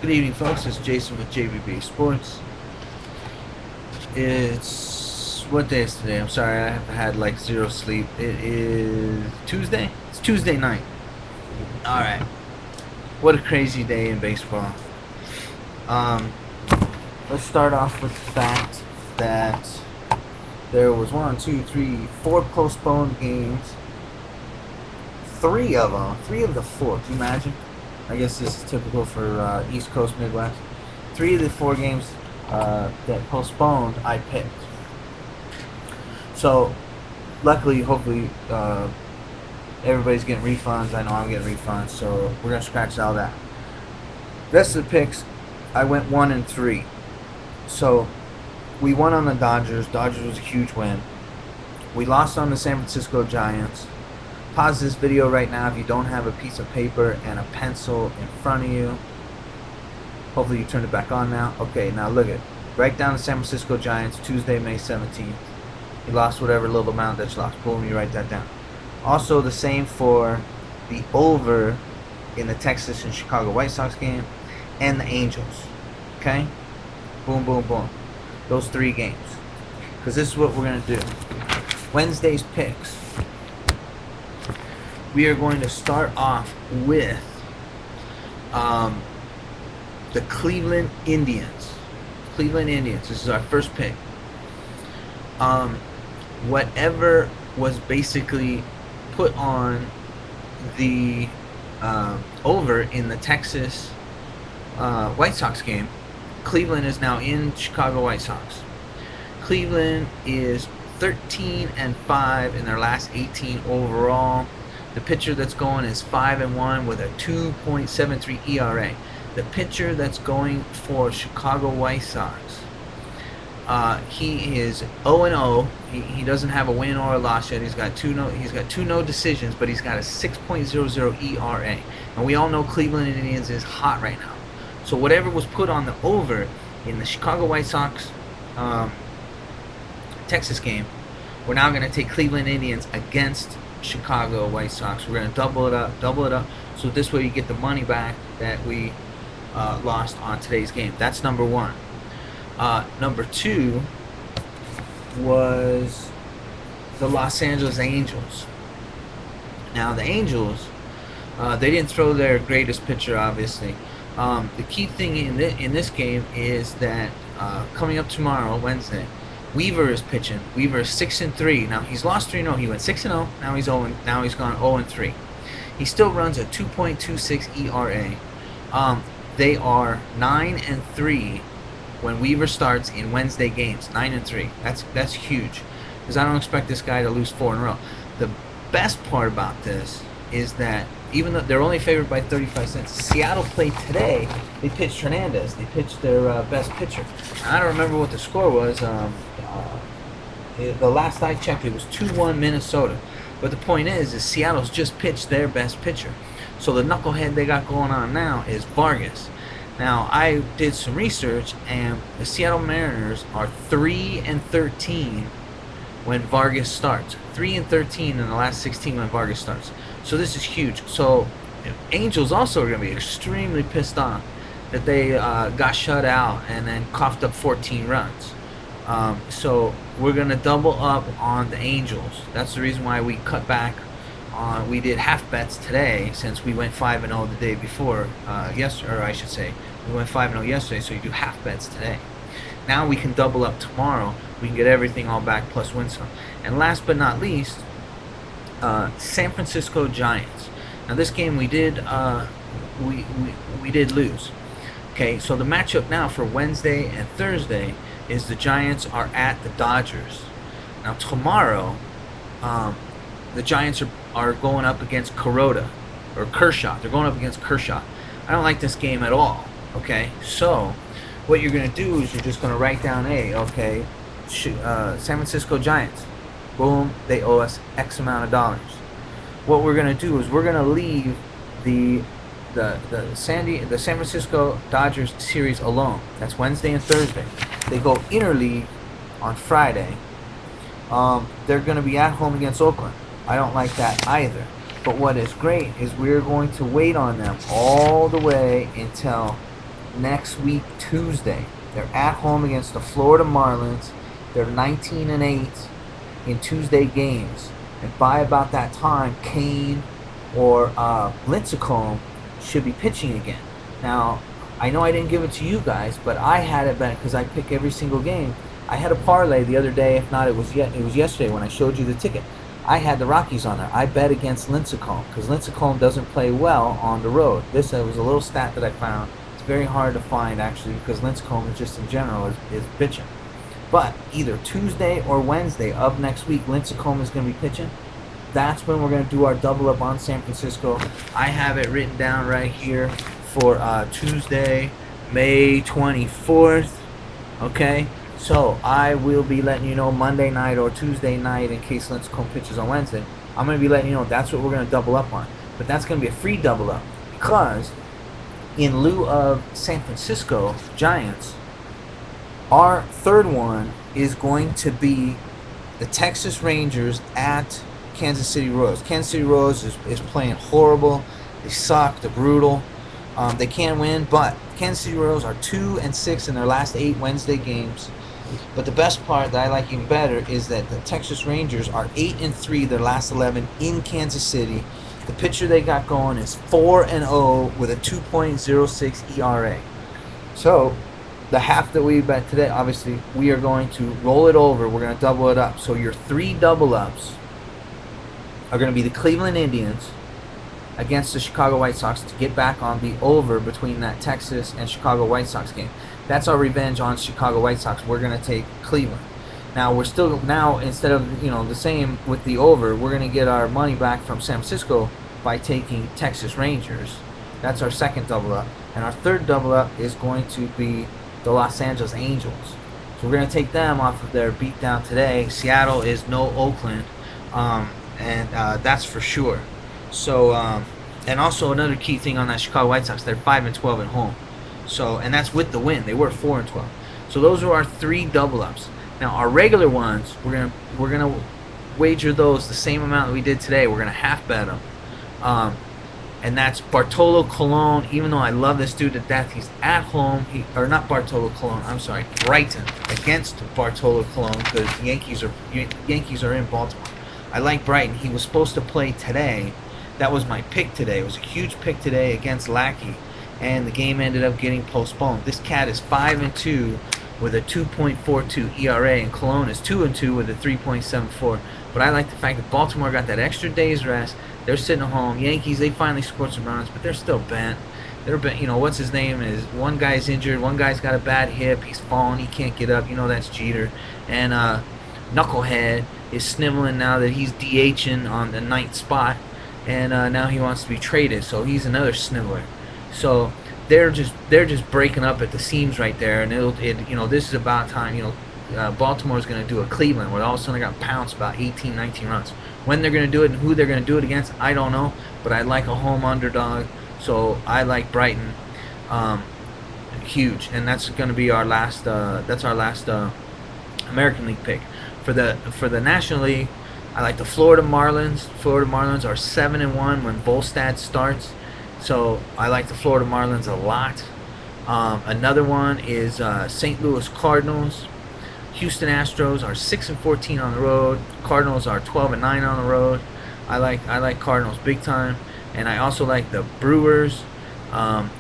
Good evening, folks. It's Jason with JBBASports. It's what day is today? I'm sorry, I have had like zero sleep. It is Tuesday. It's Tuesday night. All right. What a crazy day in baseball. Um, let's start off with the fact that there was one, two, three, four postponed games. Three of them, three of the four. Can you imagine? I guess this is typical for East Coast, Midwest. Three of the four games that postponed, I picked. So, luckily, hopefully, everybody's getting refunds. I know I'm getting refunds, so we're gonna scratch all that. Rest of the picks, I went 1-3. So, we won on the Dodgers. Dodgers was a huge win. We lost on the San Francisco Giants. Pause this video right now if you don't have a piece of paper and a pencil in front of you. Hopefully you turned it back on now. Okay, now look at write down the San Francisco Giants, Tuesday, May 17th. You lost whatever little amount that you lost. Boom, you write that down. Also the same for the over in the Texas and Chicago White Sox game and the Angels. Okay? Boom, boom, boom. Those three games. Because this is what we're going to do. Wednesday's picks. We are going to start off with the Cleveland Indians. Cleveland Indians. This is our first pick. Whatever was basically put on the over in the Texas White Sox game, Cleveland is now in Chicago White Sox. Cleveland is 13-5 in their last 18 overall. The pitcher that's going is 5-1 with a 2.73 ERA. The pitcher that's going for Chicago White Sox, he is 0-0. He doesn't have a win or a loss yet. He's got two no decisions, but he's got a 6.00 ERA. And we all know Cleveland Indians is hot right now. So whatever was put on the over in the Chicago White Sox Texas game, we're now going to take Cleveland Indians against Chicago White Sox. We're going to double it up, so this way you get the money back that we lost on today's game. That's number one. Number two was the Los Angeles Angels. Now the Angels, they didn't throw their greatest pitcher, obviously. The key thing in this game is that coming up tomorrow, Wednesday, Weaver is pitching. Weaver is 6-3. Now he's lost 3-0. He went 6-0. Now he's 0. Now he's gone 0-3. He still runs a 2.26 ERA. They are 9-3 when Weaver starts in Wednesday games. 9-3. That's huge, because I don't expect this guy to lose 4 in a row. The best part about this is that even though they're only favored by 35 cents, Seattle played today. They pitched Hernandez. They pitched their best pitcher. I don't remember what the score was. The last I checked, it was 2-1 Minnesota. But the point is Seattle's just pitched their best pitcher. So the knucklehead they got going on now is Vargas. Now, I did some research, and the Seattle Mariners are 3-13 when Vargas starts. 3-13 in the last 16 when Vargas starts. So this is huge. So Angels also are going to be extremely pissed off that they got shut out and then coughed up 14 runs. So we're going to double up on the Angels. That's the reason why we cut back on. We did half bets today, since we went 5-0 the day before, yesterday, or I should say, we went 5-0 yesterday. So you do half bets today. Now we can double up tomorrow. We can get everything all back plus win some. And last but not least, San Francisco Giants. Now this game we did we did lose. Okay, so the matchup now for Wednesday and Thursday is the Giants are at the Dodgers. Now tomorrow, the Giants are going up against Kershaw. They're going up against Kershaw. I don't like this game at all. Okay, so what you're going to do is you're just going to write down San Francisco Giants. Boom, they owe us X amount of dollars. What we're going to do is we're going to leave the San Francisco Dodgers series alone. That's Wednesday and Thursday. They go interleague on Friday. They're going to be at home against Oakland. I don't like that either. But what is great is we're going to wait on them all the way until next week Tuesday. They're at home against the Florida Marlins. They're 19-8 in Tuesday games, and by about that time, Kane or Lincecum should be pitching again. Now, I know I didn't give it to you guys, but I had it bet because I pick every single game. I had a parlay the other day. If not, it was yesterday when I showed you the ticket. I had the Rockies on there. I bet against Lincecum because Lincecum doesn't play well on the road. This was a little stat that I found. It's very hard to find actually because Lincecum is just in general is bitching. But either Tuesday or Wednesday of next week, Lincecum is going to be pitching. That's when we're going to do our double up on San Francisco. I have it written down right here for Tuesday, May 24th. Okay, so I will be letting you know Monday night or Tuesday night in case Lincecum pitches on Wednesday. I'm going to be letting you know that's what we're going to double up on. But that's going to be a free double up because in lieu of San Francisco Giants, our third one is going to be the Texas Rangers at Kansas City Royals. Kansas City Royals is playing horrible. They suck. They're brutal. They can win, but Kansas City Royals are 2-6 in their last 8 Wednesday games. But the best part that I like even better is that the Texas Rangers are 8-3 their last 11 in Kansas City. The pitcher they got going is 4-0 with a 2.06 ERA. So the half that we bet today, obviously, we are going to roll it over. We're going to double it up. So your 3 double ups are going to be the Cleveland Indians against the Chicago White Sox to get back on the over between that Texas and Chicago White Sox game. That's our revenge on Chicago White Sox. We're going to take Cleveland. Now we're still instead of the same with the over, we're going to get our money back from San Francisco by taking Texas Rangers. That's our second double up, and our third double up is going to be the Los Angeles Angels. So we're going to take them off of their beatdown today. Seattle is no Oakland, and that's for sure. So, and also another key thing on that Chicago White Sox, they're 5-12 at home. So, and that's with the win. They were 4-12. So those are our 3 double ups. Now our regular ones, we're gonna wager those the same amount that we did today. We're gonna half bet them. And that's Bartolo Colon. Even though I love this dude to death, he's at home. Not Bartolo Colon. I'm sorry, Brighton against Bartolo Colon because Yankees are in Baltimore. I like Brighton. He was supposed to play today. That was my pick today. It was a huge pick today against Lackey, and the game ended up getting postponed. This cat is 5-2 with a 2.42 ERA, and Cologne is 2-2 with a 3.74. But I like the fact that Baltimore got that extra day's rest. They're sitting at home. Yankees, they finally scored some runs, but they're still bent. They're bent. What's his name is one guy's injured. One guy's got a bad hip. He's falling. He can't get up. That's Jeter. And Knucklehead is sniveling now that he's DHing on the 9th spot, and now he wants to be traded. So he's another sniveler. So they're just breaking up at the seams right there, and this is about time. Baltimore's going to do a Cleveland where all of a sudden they got pounced about 18, 19 runs. When they're going to do it and who they're going to do it against, I don't know. But I like a home underdog, so I like Brighton huge, and that's going to be our last. That's our last American League pick. For the National League, I like the Florida Marlins. Florida Marlins are 7-1 when Volstad starts, so I like the Florida Marlins a lot. Another one is St. Louis Cardinals. Houston Astros are 6-14 on the road. Cardinals are 12-9 on the road. I like Cardinals big time, and I also like the Brewers.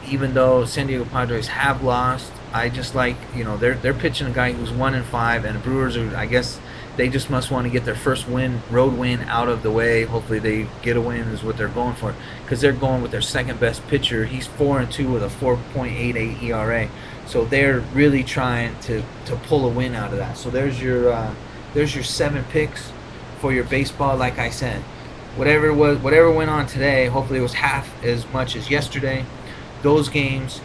Even though San Diego Padres have lost, I just like they're pitching a guy who's 1-5, and the Brewers are, I guess they just must want to get their first road win out of the way. Hopefully they get a win is what they're going for, because they're going with their second best pitcher. He's 4-2 with a 4.88 ERA. So they're really trying to pull a win out of that. So there's your 7 picks for your baseball. Like I said, whatever went on today, hopefully it was half as much as yesterday. Those games,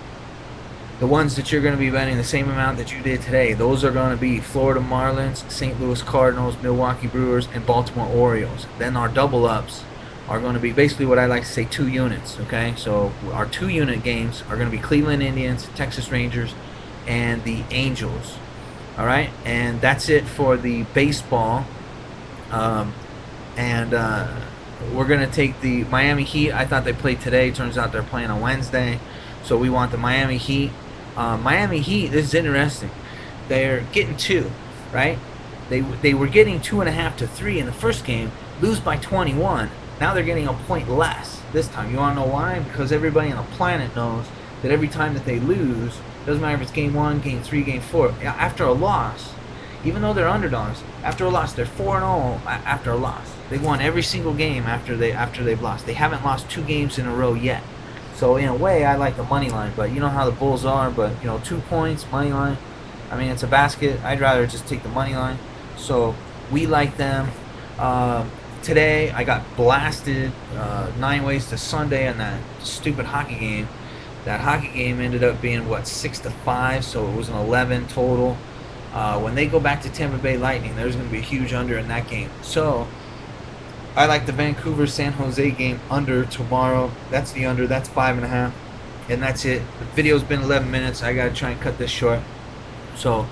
the ones that you're going to be betting the same amount that you did today, those are going to be Florida Marlins, St. Louis Cardinals, Milwaukee Brewers, and Baltimore Orioles. Then our double ups are going to be basically what I like to say 2 units. Okay, so our 2-unit games are going to be Cleveland Indians, Texas Rangers, and the Angels. All right, and that's it for the baseball. We're going to take the Miami Heat. I thought they played today. Turns out they're playing on Wednesday. So we want the Miami Heat Miami Heat, this is interesting. They're getting 2, right? They were getting 2.5 to 3 in the first game, lose by 21. Now they're getting a point less this time. You want to know why? Because everybody on the planet knows that every time that they lose, doesn't matter if it's game 1, game 3, game 4, after a loss, even though they're underdogs, after a loss, they're 4-0 after a loss. They've won every single game after they've lost. They haven't lost 2 games in a row yet. So in a way, I like the money line, but you know how the Bulls are. But 2 points money line. I mean, it's a basket. I'd rather just take the money line. So we like them. Today I got blasted 9 ways to Sunday on that stupid hockey game. That hockey game ended up being what, 6-5, so it was an 11 total. When they go back to Tampa Bay Lightning, there's going to be a huge under in that game. So I like the Vancouver San Jose game under tomorrow. That's the under. That's 5.5, and that's it. The video's been 11 minutes. I gotta try and cut this short. So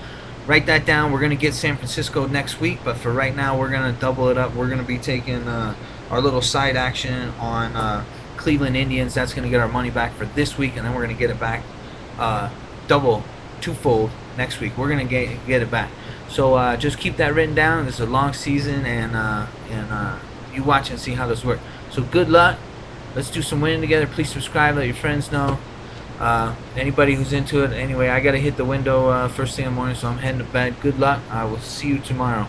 write that down. We're gonna get San Francisco next week, but for right now, we're gonna double it up. We're gonna be taking our little side action on Cleveland Indians. That's gonna get our money back for this week, and then we're gonna get it back twofold next week. We're gonna get it back. So just keep that written down. This is a long season, and you watch and see how this works. So good luck. Let's do some winning together. Please subscribe. Let your friends know. Anybody who's into it. Anyway, I gotta hit the window first thing in the morning, so I'm heading to bed. Good luck. I will see you tomorrow.